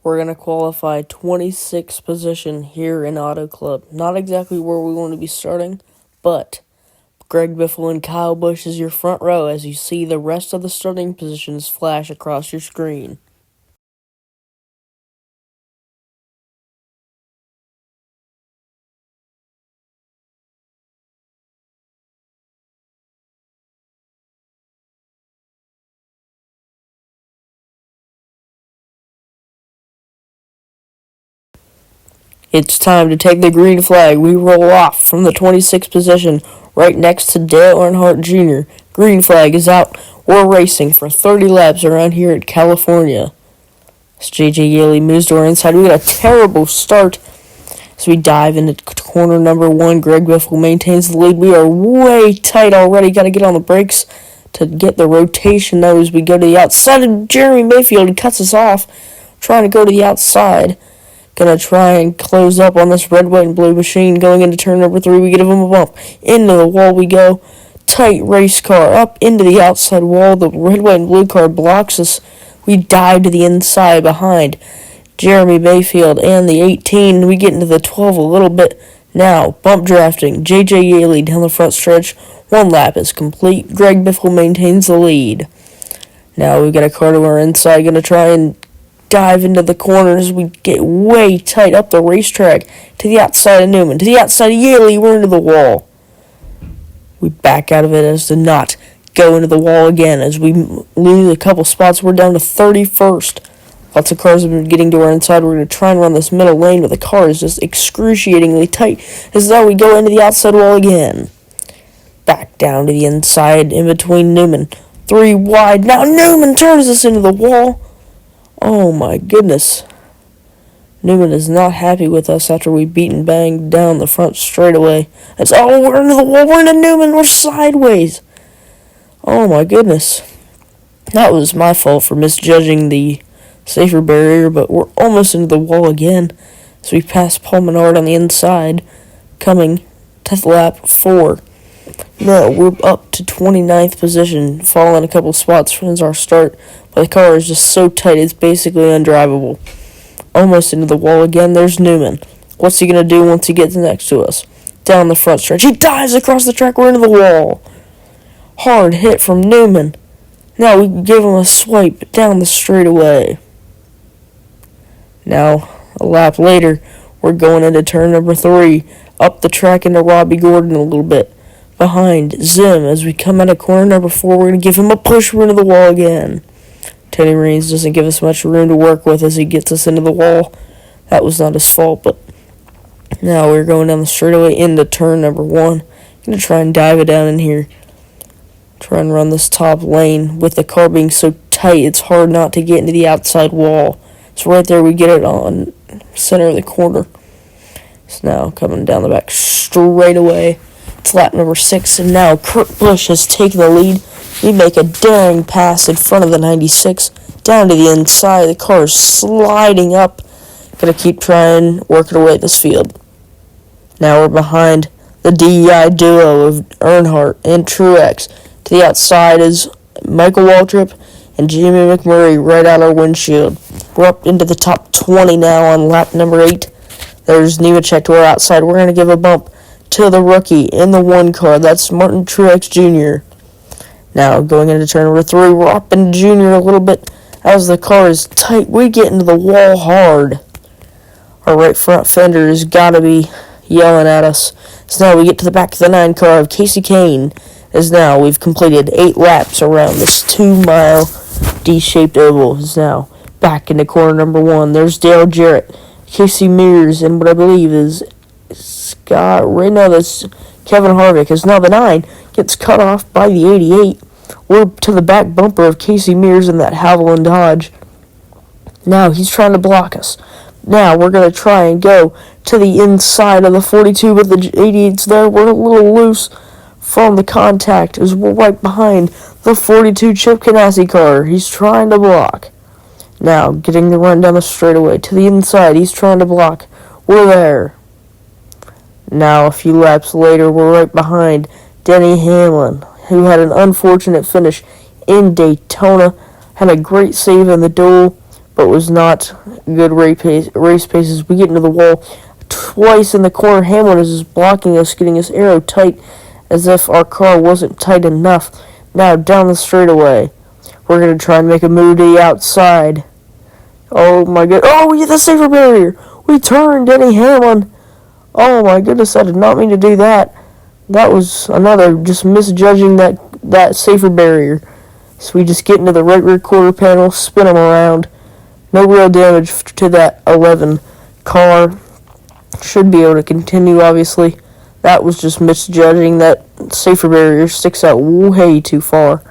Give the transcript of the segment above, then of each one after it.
We're going to qualify 26th position here in Auto Club. Not exactly where we want to be starting, but Greg Biffle and Kyle Busch is your front row as you see the rest of the starting positions flash across your screen. It's time to take the green flag. We roll off from the 26th position right next to Dale Earnhardt Jr. Green flag is out. We're racing for 30 laps around here in California. As JJ Yeley moves to our inside, we got a terrible start. As we dive into corner number 1, Greg Biffle maintains the lead. We are way tight already. Got to get on the brakes to get the rotation though as we go to the outside. And Jeremy Mayfield cuts us off, trying to go to the outside. Gonna try and close up on this red, white, and blue machine. Going into turn number 3, we give him a bump. Into the wall we go. Tight race car up into the outside wall. The red, white, and blue car blocks us. We dive to the inside behind Jeremy Mayfield and the 18. We get into the 12 a little bit. Now, bump drafting. JJ Yeley down the front stretch. 1 lap is complete. Greg Biffle maintains the lead. Now we've got a car to our inside. Gonna try and dive into the corners. We get way tight up the racetrack to the outside of Newman. To the outside of Yeley. We're into the wall. We back out of it as to not go into the wall again. As we lose a couple spots, we're down to 31st. Lots of cars have been getting to our inside. We're going to try and run this middle lane, but the car is just excruciatingly tight. As though we go into the outside wall again. Back down to the inside in between Newman. 3 wide. Now Newman turns us into the wall. Oh my goodness. Newman is not happy with us after we beat and banged down the front straightaway. It's we're into the wall. We're into Newman. We're sideways. Oh my goodness. That was my fault for misjudging the safer barrier, but we're almost into the wall again. So we pass Paul Menard on the inside, coming to lap 4. No, we're up to 29th position, falling a couple spots from our start, but the car is just so tight it's basically undrivable. Almost into the wall again. There's Newman. What's he going to do once he gets next to us? Down the front stretch. He dives across the track. We're into the wall. Hard hit from Newman. Now we can give him a swipe down the straightaway. Now, a lap later, we're going into turn number 3. Up the track into Robbie Gordon a little bit. Behind Zim, as we come out of corner number 4, we're going to give him a push. We're into the wall again. Teddy Raines doesn't give us much room to work with as he gets us into the wall. That was not his fault, but now we're going down the straightaway into turn number 1. Going to try and dive it down in here. Try and run this top lane with the car being so tight, it's hard not to get into the outside wall. So right there we get it on center of the corner. So now coming down the back straight away. It's lap number 6, and now Kurt Busch has taken the lead. We make a daring pass in front of the 96, down to the inside. The car is sliding up. Gonna keep trying, working away at this field. Now we're behind the DEI duo of Earnhardt and Truex. To the outside is Michael Waltrip and Jimmy McMurray right out our windshield. We're up into the top 20 now on lap number 8. There's Nemechek to our outside. We're going to give a bump to the rookie in the 1 car. That's Martin Truex Jr. Now going into turn number 3, we're up in Jr. a little bit as the car is tight. We get into the wall hard. Our right front fender has got to be yelling at us. So now we get to the back of the 9 car of Casey Kane. As now we've completed 8 laps around this 2-mile D-shaped oval. As now back into corner number 1. There's Dale Jarrett, Casey Mears, and what I believe is Scott. Right now that's Kevin Harvick. As now the 9 gets cut off by the 88. We're to the back bumper of Casey Mears in that Haviland Dodge. Now he's trying to block us. Now we're going to try and go to the inside of the 42, but the 88's there. We're a little loose from the contact as we're right behind the 42 Chip Ganassi car. He's trying to block. Now getting the run down the straightaway to the inside. He's trying to block. We're there. Now a few laps later, we're right behind Denny Hamlin, who had an unfortunate finish in Daytona. Had a great save in the duel, but was not good race paces. We get into the wall twice in the corner. Hamlin is just blocking us, getting his arrow tight as if our car wasn't tight enough. Now down the straightaway. We're going to try and make a move to the outside. Oh my god. Oh, we hit the safer barrier. We turned Denny Hamlin. Oh my goodness, I did not mean to do that. That was another just misjudging that safer barrier. So we just get into the right rear quarter panel, spin them around. No real damage to that 11 car. Should be able to continue, obviously. That was just misjudging. That safer barrier sticks out way too far.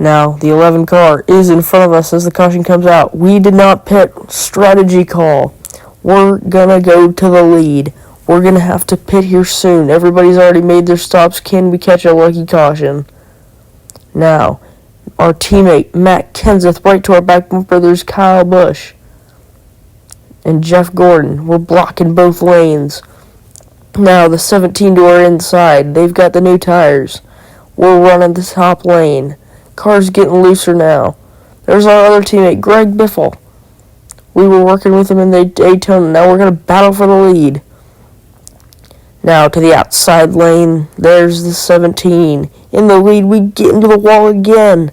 Now, the 11 car is in front of us as the caution comes out. We did not pit. Strategy call. We're gonna go to the lead. We're gonna have to pit here soon. Everybody's already made their stops. Can we catch a lucky caution? Now, our teammate, Matt Kenseth, right to our back bumper. There's Kyle Busch and Jeff Gordon. We're blocking both lanes. Now, the 17 to our inside. They've got the new tires. We're running the top lane. Car's getting looser now. There's our other teammate, Greg Biffle. We were working with him in the Daytona. Now we're going to battle for the lead. Now to the outside lane. There's the 17. In the lead, we get into the wall again.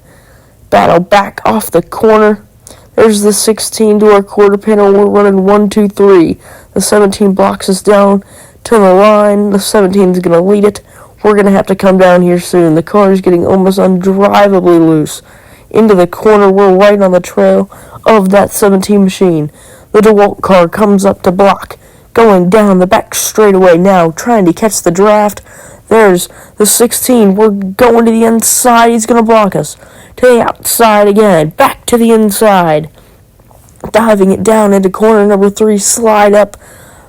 Battle back off the corner. There's the 16 to our quarter panel. We're running 1, 2, 3. The 17 blocks us down to the line. The 17 is going to lead it. We're going to have to come down here soon. The car is getting almost undrivably loose. Into the corner, we're right on the trail of that 17 machine. The DeWalt car comes up to block, going down the back straightaway now, trying to catch the draft. There's the 16. We're going to the inside. He's going to block us. To the outside again. Back to the inside. Diving it down into corner number 3. Slide up.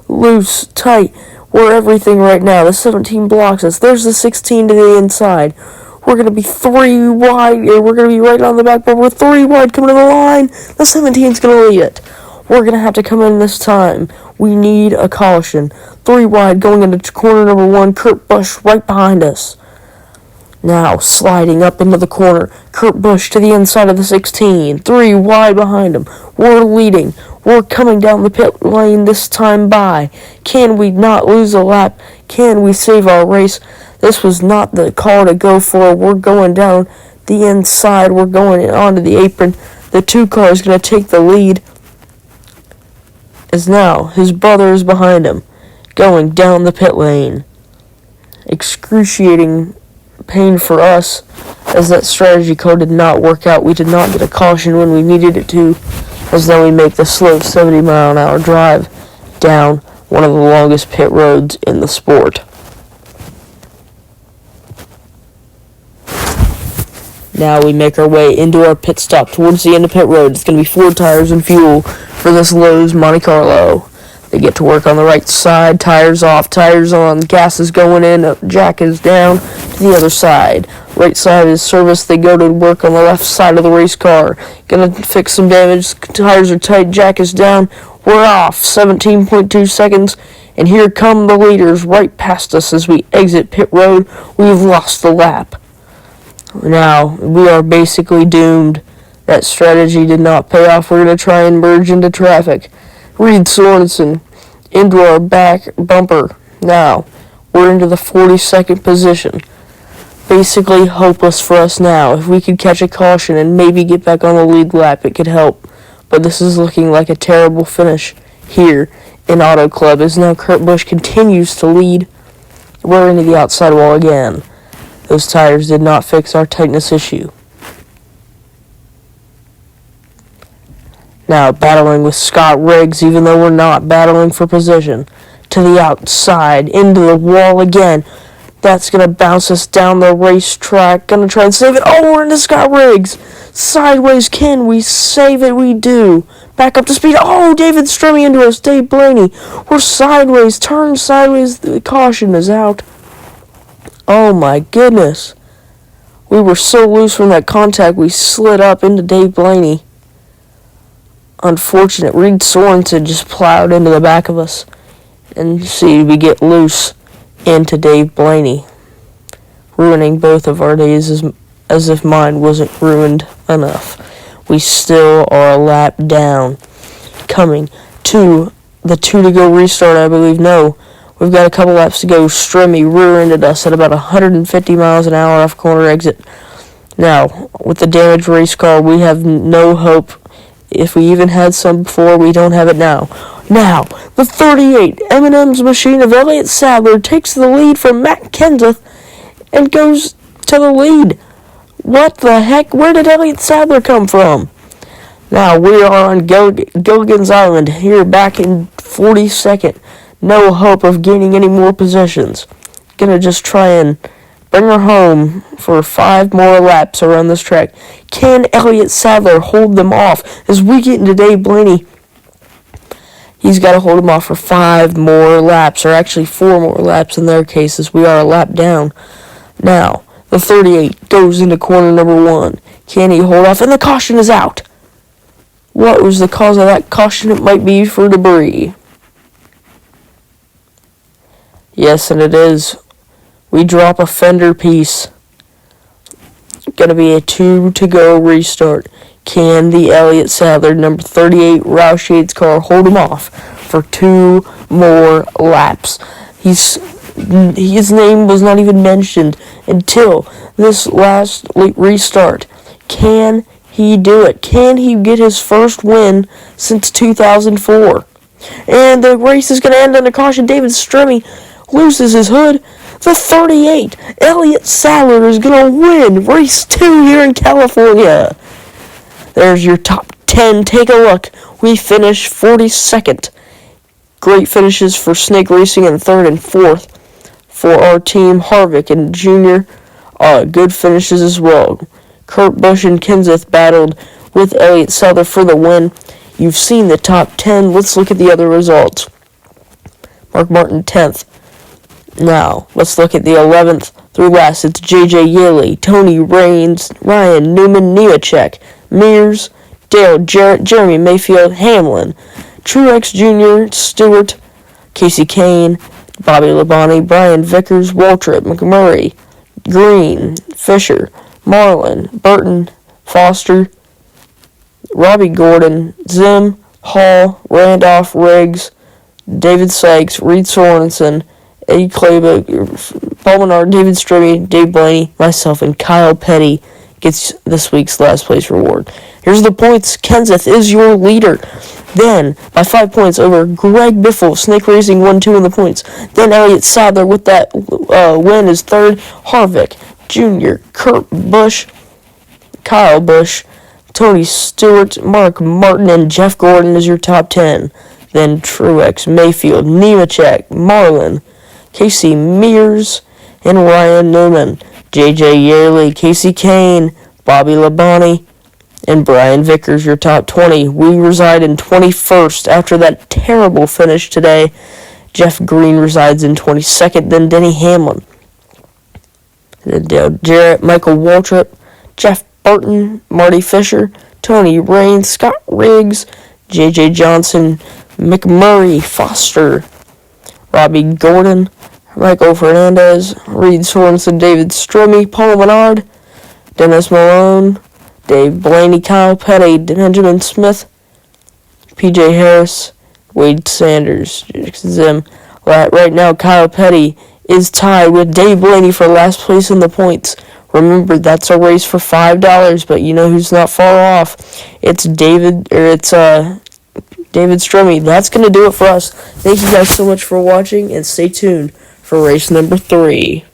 Loose. Tight. We're everything right now. The 17 blocks us. There's the 16 to the inside. We're going to be 3 wide. We're going to be right on the back, but we're 3 wide coming to the line. The 17's going to lead it. We're going to have to come in this time. We need a caution. 3 wide going into corner number 1. Kurt Busch right behind us. Now sliding up into the corner. Kurt Busch to the inside of the 16. 3 wide behind him. We're leading. We're coming down the pit lane this time by. Can we not lose a lap? Can we save our race? This was not the call to go for. We're going down the inside. We're going onto the apron. The 2 car is going to take the lead. As now his brother is behind him, going down the pit lane. Excruciating pain for us, as that strategy call did not work out. We did not get a caution when we needed it to, as then we make the slow 70-mile-an-hour drive down one of the longest pit roads in the sport. Now we make our way into our pit stop towards the end of pit road. It's going to be 4 tires and fuel for this Lowe's Monte Carlo. They get to work on the right side. Tires off, tires on. Gas is going in. Jack is down to the other side. Right side is serviced. They go to work on the left side of the race car. Gonna fix some damage. Tires are tight. Jack is down. We're off. 17.2 seconds. And here come the leaders right past us as we exit pit road. We've lost the lap. Now, we are basically doomed. That strategy did not pay off. We're going to try and merge into traffic. Reed Sorensen into our back bumper. Now, we're into the 42nd position. Basically hopeless for us now. If we could catch a caution and maybe get back on the lead lap, it could help. But this is looking like a terrible finish here in Auto Club, as now Kurt Busch continues to lead. We're into the outside wall again. Those tires did not fix our tightness issue. Now battling with Scott Riggs, even though we're not battling for position. To the outside, into the wall again. That's going to bounce us down the racetrack. Going to try and save it. Oh, we're into Scott Riggs. Sideways, can we save it? We do. Back up to speed. Oh, David Stremme into us. Dave Blaney. We're sideways. Turn sideways. The caution is out. Oh my goodness. We were so loose from that contact, we slid up into Dave Blaney. Unfortunate. Reed Sorensen just plowed into the back of us. And see, we get loose into Dave Blaney, ruining both of our days as if mine wasn't ruined. enough. We still are a lap down. Coming to the 2 to go restart, I believe. No, we've got a couple laps to go. Stremme rear-ended us at about 150 miles an hour off corner exit. Now, with the damaged race car, we have no hope. If we even had some before, we don't have it now. Now, the 38 M&M's machine of Elliott Sadler takes the lead from Matt Kenseth and goes to the lead. What the heck? Where did Elliott Sadler come from? Now, we are on Gilligan's Island here back in 42nd. No hope of gaining any more positions. Gonna just try and bring her home for 5 more laps around this track. Can Elliott Sadler hold them off as we get into Dave Blaney? He's got to hold them off for 5 more laps, or actually 4 more laps in their case, as we are a lap down. Now, the 38 goes into corner number 1. Can he hold off? And the caution is out. What was the cause of that caution? It might be for debris. Yes, and it is. We drop a fender piece. Gonna be a 2 to go restart. Can the Elliott Sadler number 38 Roush Yates car hold him off for 2 more laps? His name was not even mentioned until this last restart. Can he do it? Can he get his first win since 2004? And the race is going to end under caution. David Stremme loses his hood. The 38 Elliott Sadler is going to win race 2 here in California. There's your top 10. Take a look. We finish 42nd. Great finishes for Snake Racing in 3rd and 4th. For our team, Harvick and Junior, good finishes as well. Kurt Busch and Kenseth battled with Elliott Sadler for the win. You've seen the top 10. Let's look at the other results. Mark Martin 10th. Now, let's look at the 11th through last. It's J.J. Yeley, Tony Raines, Ryan Newman, Nemechek, Mears, Dale Jarrett, Jeremy Mayfield, Hamlin, Truex Jr., Stewart, Casey Kane, Bobby Labonte, Brian Vickers, Waltrip, McMurray, Green, Fisher, Marlin, Burton, Foster, Robbie Gordon, Zim, Hall, Randolph, Riggs, David Sykes, Reed Sorensen, Eddie Kleber, Paul Menard, David Stremme, Dave Blaney, myself, and Kyle Petty gets this week's last place reward. Here's the points. Kenseth is your leader. Then, by 5 points over Greg Biffle, Snake Racing 1-2 in the points. Then Elliott Sadler with that win is 3rd. Harvick, Jr., Kurt Busch, Kyle Busch, Tony Stewart, Mark Martin, and Jeff Gordon is your top 10. Then Truex, Mayfield, Nemechek, Marlin, Casey Mears, and Ryan Newman. J.J. Yeley, Casey Kane, Bobby Labonte, and Brian Vickers, your top 20. We reside in 21st after that terrible finish today. Jeff Green resides in 22nd, then Denny Hamlin. Then Dale Jarrett, Michael Waltrip, Jeff Burton, Marty Fisher, Tony Raines, Scott Riggs, J.J. Johnson, McMurray, Foster, Robbie Gordon, Michael Fernandez, Reed Sorensen, David Stremme, Paul Menard, Dennis Malone, Dave Blaney, Kyle Petty, Benjamin Smith, P.J. Harris, Wade Sanders, Zim. Right now, Kyle Petty is tied with Dave Blaney for last place in the points. Remember, that's a race for $5, but you know who's not far off? It's David Stremme. That's going to do it for us. Thank you guys so much for watching, and stay tuned for race number 3.